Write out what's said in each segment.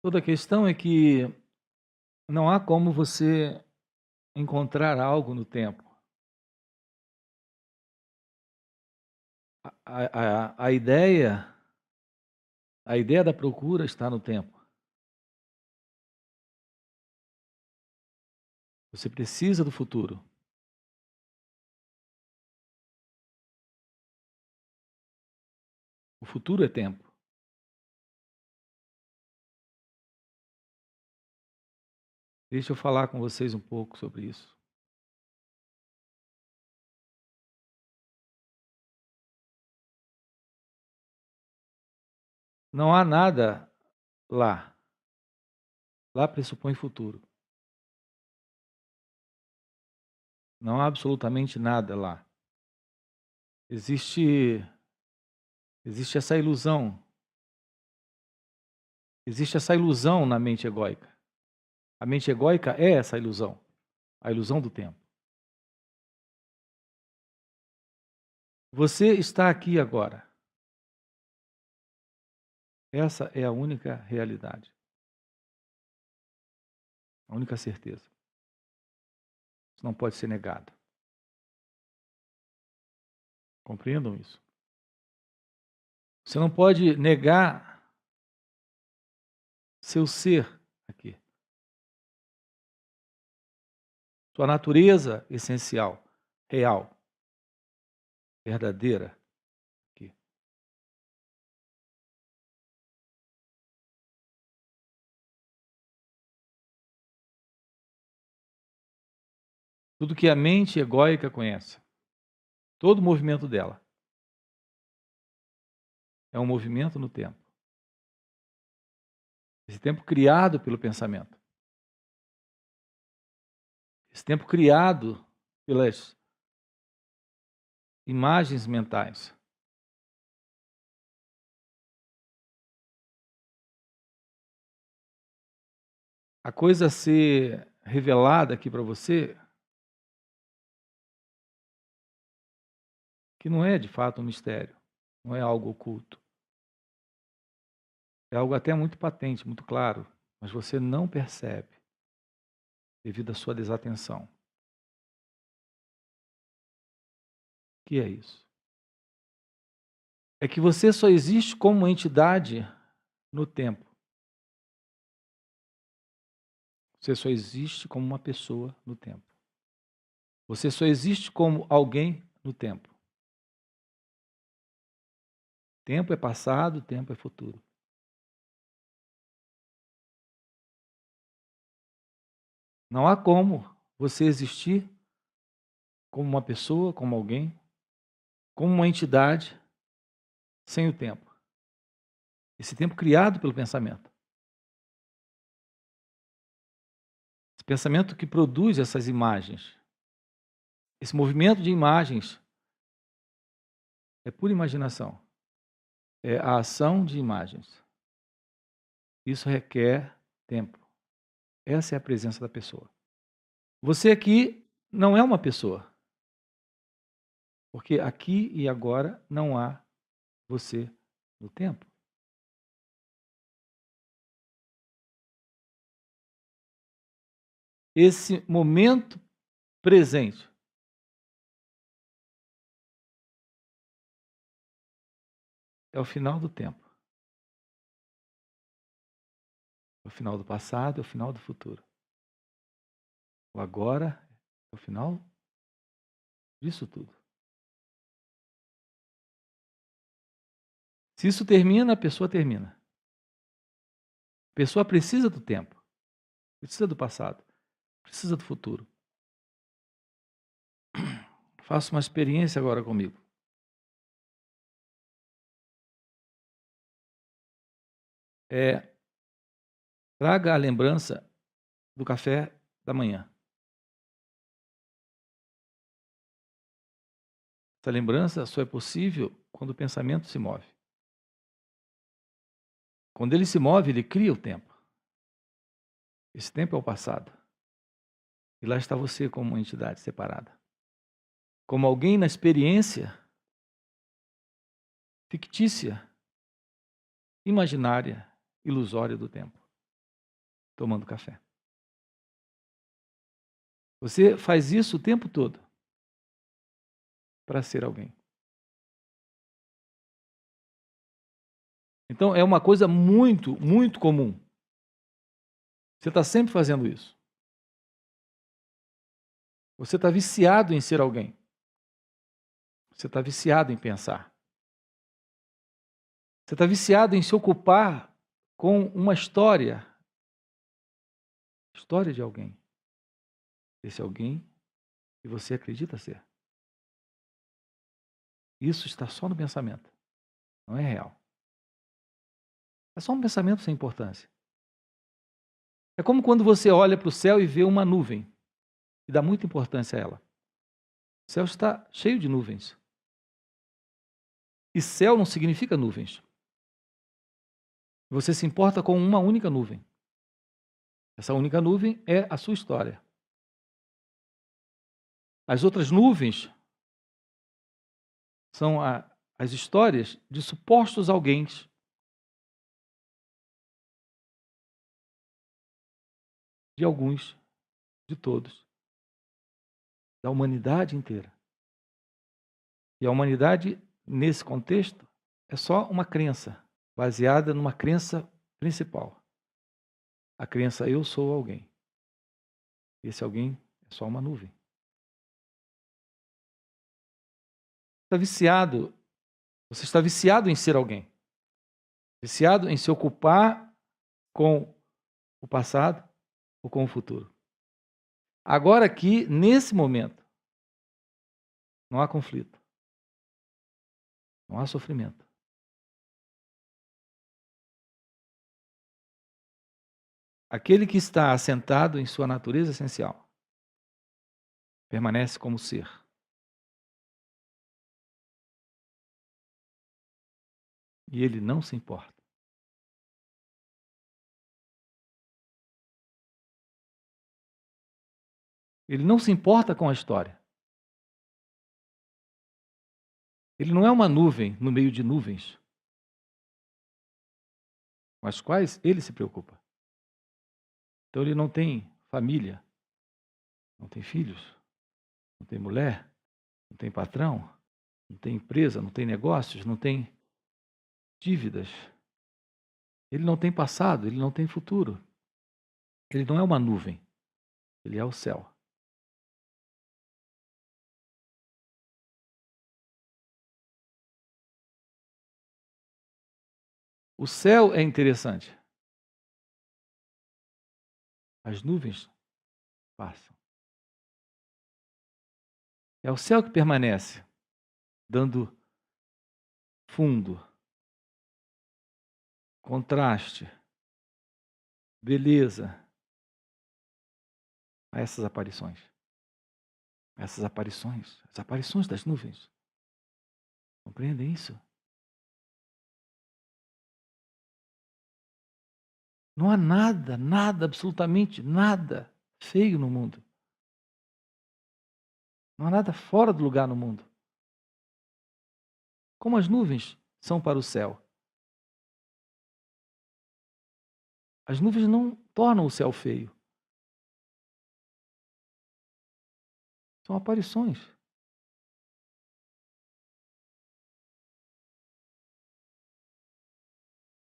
Toda a questão é que não há como você encontrar algo no tempo. A a ideia da procura está no tempo. Você precisa do futuro. O futuro é tempo. Deixa eu falar com vocês um pouco sobre isso. Não há nada lá. Lá pressupõe futuro. Não há absolutamente nada lá. Existe existe essa ilusão. Existe essa ilusão na mente egóica. A mente egóica é essa ilusão, a ilusão do tempo. Você está aqui agora. Essa é a única realidade, a única certeza. Isso não pode ser negado. Compreendam isso. Você não pode negar seu ser aqui, sua natureza essencial, real, verdadeira aqui. Tudo que a mente egóica conhece, todo o movimento dela, é um movimento no tempo. Esse tempo criado pelo pensamento. Esse tempo criado pelas imagens mentais. A coisa a ser revelada aqui para você, que não é de fato um mistério, não é algo oculto. É algo até muito patente, muito claro, mas você não percebe devido à sua desatenção. O que é isso? É que você só existe como uma entidade no tempo. Você só existe como uma pessoa no tempo. Você só existe como alguém no tempo. Tempo é passado, tempo é futuro. Não há como você existir como uma pessoa, como alguém, como uma entidade, sem o tempo. Esse tempo criado pelo pensamento. Esse pensamento que produz essas imagens. Esse movimento de imagens é pura imaginação. É a ação de imagens. Isso requer tempo. Essa é a presença da pessoa. Você aqui não é uma pessoa. Porque aqui e agora não há você no tempo. Esse momento presente é o final do tempo. É o final do passado, é o final do futuro. O agora é o final disso tudo. Se isso termina, a pessoa termina. A pessoa precisa do tempo, precisa do passado, precisa do futuro. Faça uma experiência agora comigo. É, traga a lembrança do café da manhã. Essa lembrança só é possível quando o pensamento se move. Quando ele se move, ele cria o tempo. Esse tempo é o passado. E lá está você como uma entidade separada. Como alguém na experiência fictícia, imaginária, ilusória do tempo. tomando café. Você faz isso o tempo todo para ser alguém. Então, é uma coisa muito, muito comum. Você está sempre fazendo isso. Você está viciado em ser alguém. Você está viciado em pensar. Você está viciado em se ocupar com uma história. História de alguém. Esse alguém que você acredita ser. Isso está só no pensamento. Não é real. É só um pensamento sem importância. É como quando você olha para o céu e vê uma nuvem e dá muita importância a ela. O céu está cheio de nuvens. E céu não significa nuvens. Você se importa com uma única nuvem. Essa única nuvem é a sua história. As outras nuvens são as histórias de supostos alguém. De alguns, de todos, da humanidade inteira. E a humanidade, nesse contexto, é só uma crença, baseada numa crença principal. A crença eu sou alguém. Esse alguém é só uma nuvem. Está viciado. Você está viciado em ser alguém. Viciado em se ocupar com o passado ou com o futuro. Agora aqui, nesse momento, não há conflito. Não há sofrimento. Aquele que está assentado em sua natureza essencial permanece como ser. E ele não se importa. Ele não se importa com a história. Ele não é uma nuvem no meio de nuvens, com as quais ele se preocupa. Então ele não tem família, não tem filhos, não tem mulher, não tem patrão, não tem empresa, não tem negócios, não tem dívidas. Ele não tem passado, ele não tem futuro. Ele não é uma nuvem, ele é o céu. O céu é interessante. As nuvens passam. É o céu que permanece, dando fundo, contraste, beleza a essas aparições. Essas aparições, as aparições das nuvens. Compreendem isso? Não há nada, nada, absolutamente nada feio no mundo. Não há nada fora do lugar no mundo. Como as nuvens são para o céu. As nuvens não tornam o céu feio. São aparições.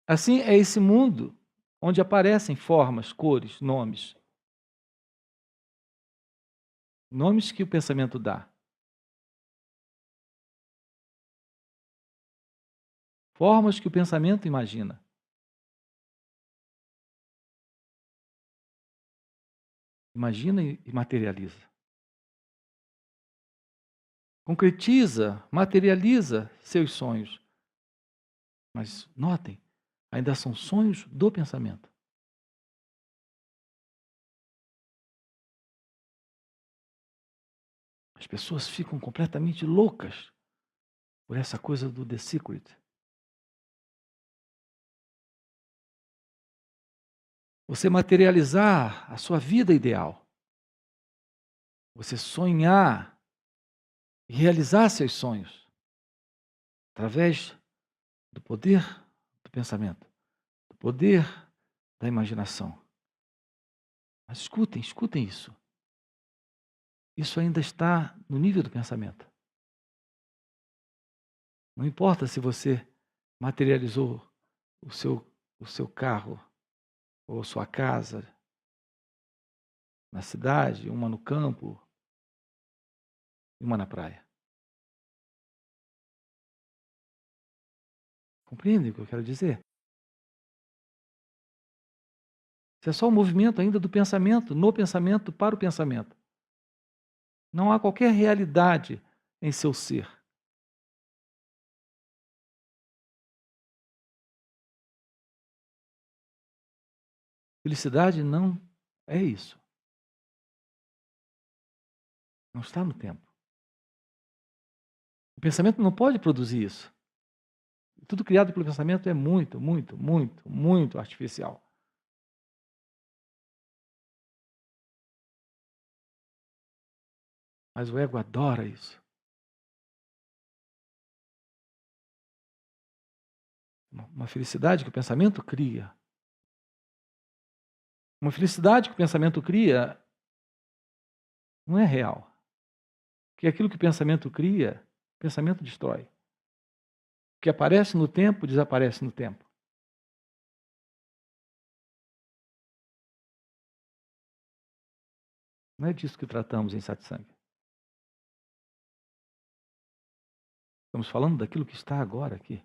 Assim é esse mundo onde aparecem formas, cores, nomes. Nomes que o pensamento dá. Formas que o pensamento imagina. Imagina e materializa. Concretiza, materializa seus sonhos. Mas notem, ainda são sonhos do pensamento. As pessoas ficam completamente loucas por essa coisa do The Secret. Você materializar a sua vida ideal. Você sonhar e realizar seus sonhos através do poder do pensamento, do poder da imaginação, Mas escutem isso. Isso ainda está no nível do pensamento. Não importa se você materializou o seu carro ou sua casa na cidade, uma no campo e uma na praia. Compreende o que eu quero dizer? Isso é só um movimento ainda do pensamento, no pensamento, para o pensamento. Não há qualquer realidade em seu ser. Felicidade não é isso. Não está no tempo. O pensamento não pode produzir isso. Tudo criado pelo pensamento é muito, muito, muito, muito artificial. Mas o ego adora isso. Uma felicidade que o pensamento cria. Uma felicidade que o pensamento cria não é real. Porque aquilo que o pensamento cria, o pensamento destrói. O que aparece no tempo, desaparece no tempo. Não é disso que tratamos em satsang. Estamos falando daquilo que está agora aqui.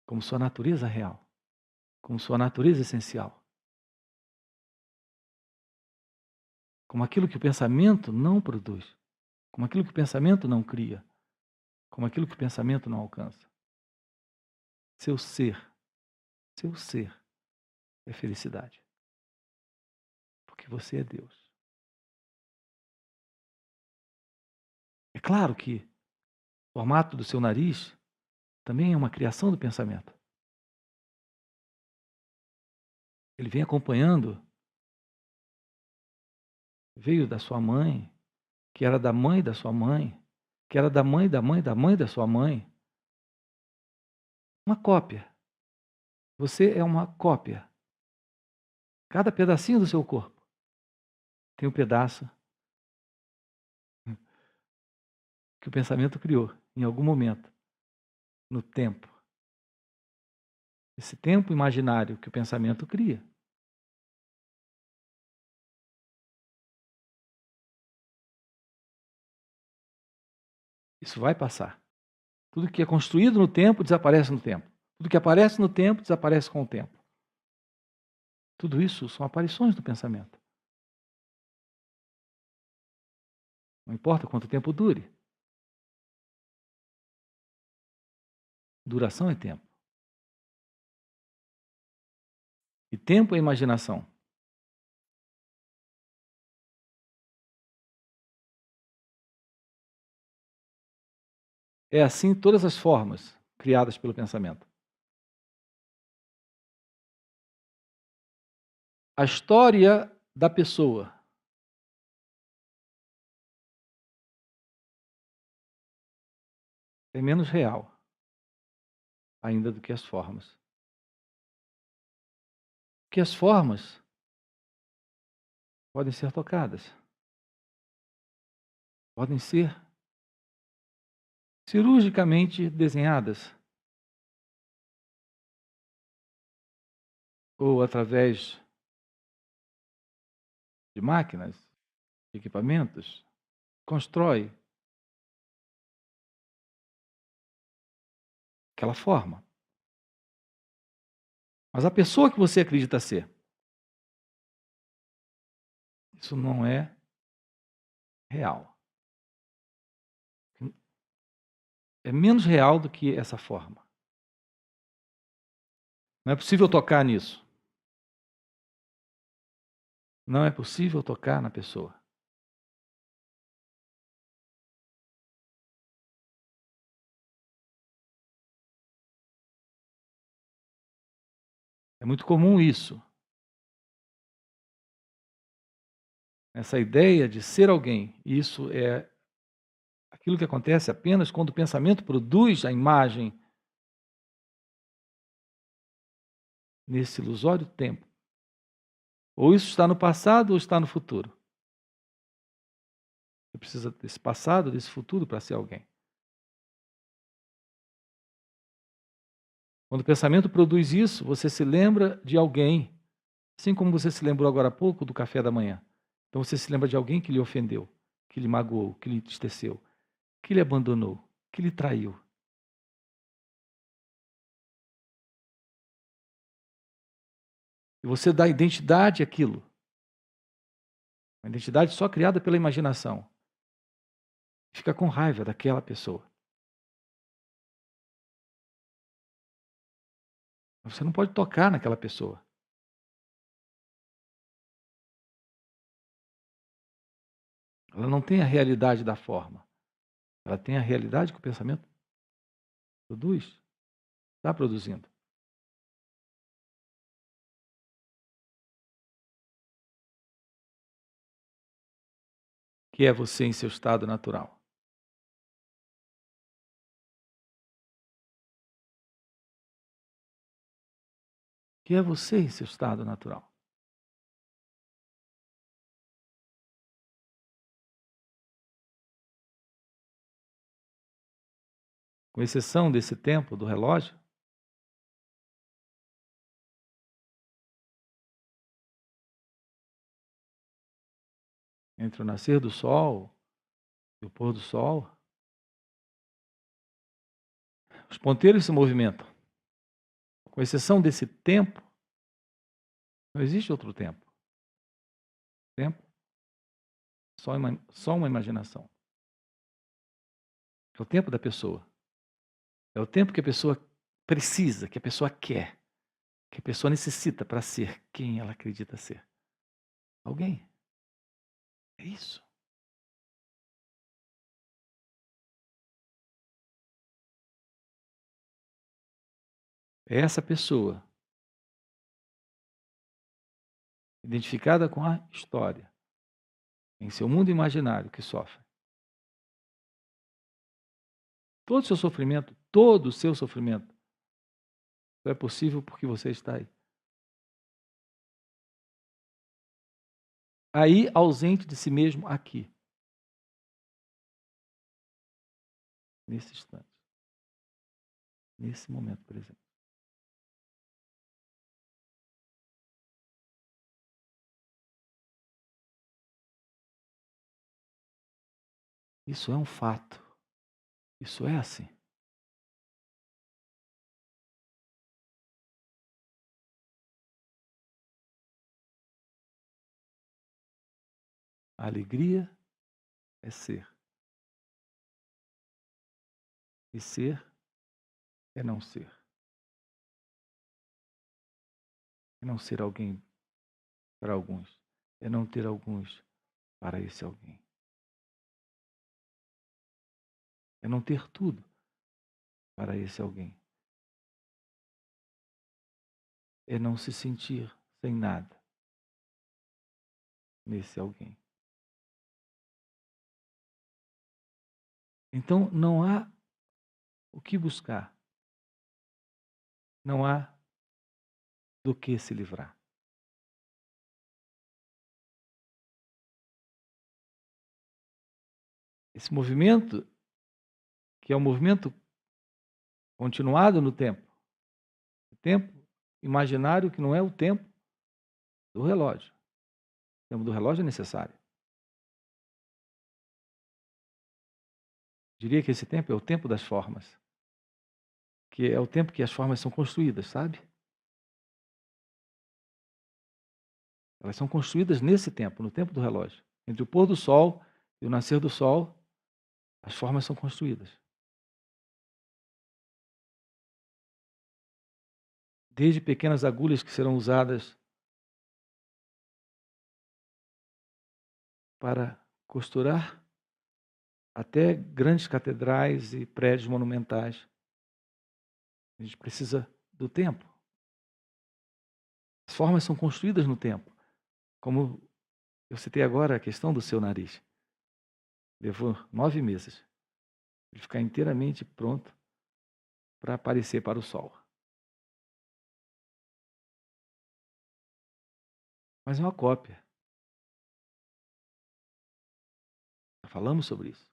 Como sua natureza real. Como sua natureza essencial. Como aquilo que o pensamento não produz. Como aquilo que o pensamento não cria. Como aquilo que o pensamento não alcança. Seu ser é felicidade. Porque você é Deus. É claro que o formato do seu nariz também é uma criação do pensamento. Ele vem acompanhando, veio da sua mãe, que era da mãe da sua mãe, que era da mãe da mãe da mãe da sua mãe. Uma cópia. Você é uma cópia. Cada pedacinho do seu corpo tem um pedaço que o pensamento criou em algum momento, no tempo. Esse tempo imaginário que o pensamento cria. Isso vai passar. Tudo que é construído no tempo desaparece no tempo. Tudo que aparece no tempo desaparece com o tempo. Tudo isso são aparições do pensamento. Não importa quanto tempo dure. Duração é tempo. E tempo é imaginação. É assim todas as formas criadas pelo pensamento. A história da pessoa é menos real ainda do que as formas. Porque as formas podem ser tocadas. Podem ser cirurgicamente desenhadas. Ou através de máquinas, de equipamentos, constrói aquela forma. Mas a pessoa que você acredita ser, isso não é real. É menos real do que essa forma. Não é possível tocar nisso. Não é possível tocar na pessoa. É muito comum isso. Essa ideia de ser alguém. Isso é aquilo que acontece apenas quando o pensamento produz a imagem nesse ilusório tempo. Ou isso está no passado ou está no futuro. Você precisa desse passado, desse futuro para ser alguém. Quando o pensamento produz isso, você se lembra de alguém, assim como você se lembrou agora há pouco do café da manhã. Então você se lembra de alguém que lhe ofendeu, que lhe magoou, que lhe entristeceu, que lhe abandonou, que lhe traiu. E você dá identidade àquilo. Uma identidade só criada pela imaginação. Fica com raiva daquela pessoa. Você não pode tocar naquela pessoa. Ela não tem a realidade da forma. Ela tem a realidade que o pensamento produz, está produzindo. Que é você em seu estado natural. Que é você em seu estado natural. Com exceção desse tempo do relógio, entre o nascer do sol e o pôr do sol, os ponteiros se movimentam. Com exceção desse tempo, não existe outro tempo. Tempo, só uma imaginação. É o tempo da pessoa. É o tempo que a pessoa precisa, que a pessoa quer, que a pessoa necessita para ser quem ela acredita ser. Alguém. É isso. É essa pessoa, identificada com a história, em seu mundo imaginário, que sofre. Todo o seu sofrimento, só é possível porque você está aí. Aí, ausente de si mesmo aqui. Nesse instante. Nesse momento presente. Isso é um fato. Isso é assim. A alegria é ser. E ser é não ser. É não ser alguém para alguns. É não ter alguns para esse alguém. É não ter tudo para esse alguém. É não se sentir sem nada nesse alguém. Então não há o que buscar. Não há do que se livrar. Esse movimento, que é um movimento continuado no tempo. O tempo imaginário que não é o tempo do relógio. O tempo do relógio é necessário. Diria que esse tempo é o tempo das formas. Que é o tempo que as formas são construídas, sabe? Elas são construídas nesse tempo, no tempo do relógio. Entre o pôr do sol e o nascer do sol, as formas são construídas. Desde pequenas agulhas que serão usadas para costurar até grandes catedrais e prédios monumentais. A gente precisa do tempo. As formas são construídas no tempo. Como eu citei agora a questão do seu nariz. Levou 9 meses para ficar inteiramente pronto para aparecer para o sol. mas é uma cópia. Já falamos sobre isso,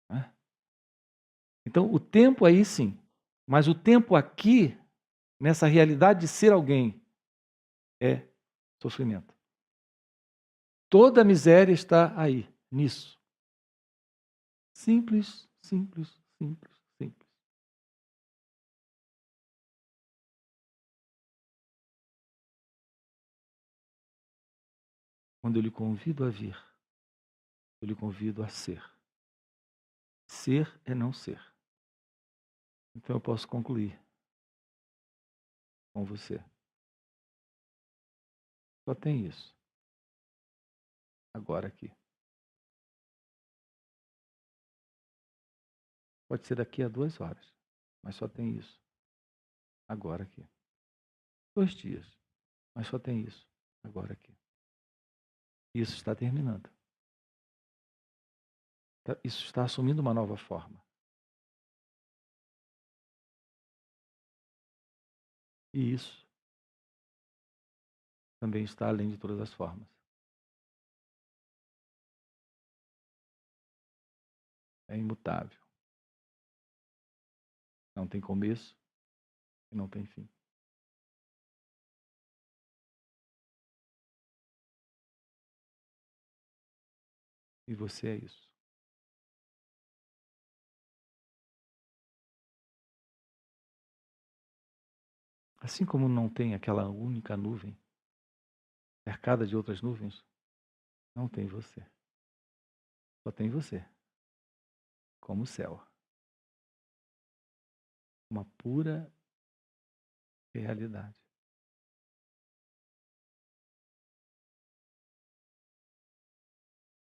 né? Então, o tempo aí sim, mas o tempo aqui, nessa realidade de ser alguém, é sofrimento. Toda a miséria está aí, nisso. Simples, simples, simples, simples. Quando eu lhe convido a vir, eu lhe convido a ser. Ser é não ser. Então eu posso concluir com você. Só tem isso. Agora aqui. Pode ser daqui a 2 horas, mas só tem isso. Agora aqui. 2 dias, mas só tem isso. Agora aqui. Isso está terminando. Isso está assumindo uma nova forma. E isso também está além de todas as formas. É imutável. Não tem começo e não tem fim. E você é isso. Assim como não tem aquela única nuvem, cercada de outras nuvens, não tem você. Só tem você. Como o céu. Uma pura realidade.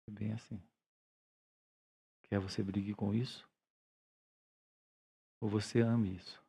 É bem assim. Quer você brigue com isso? Ou você ame isso?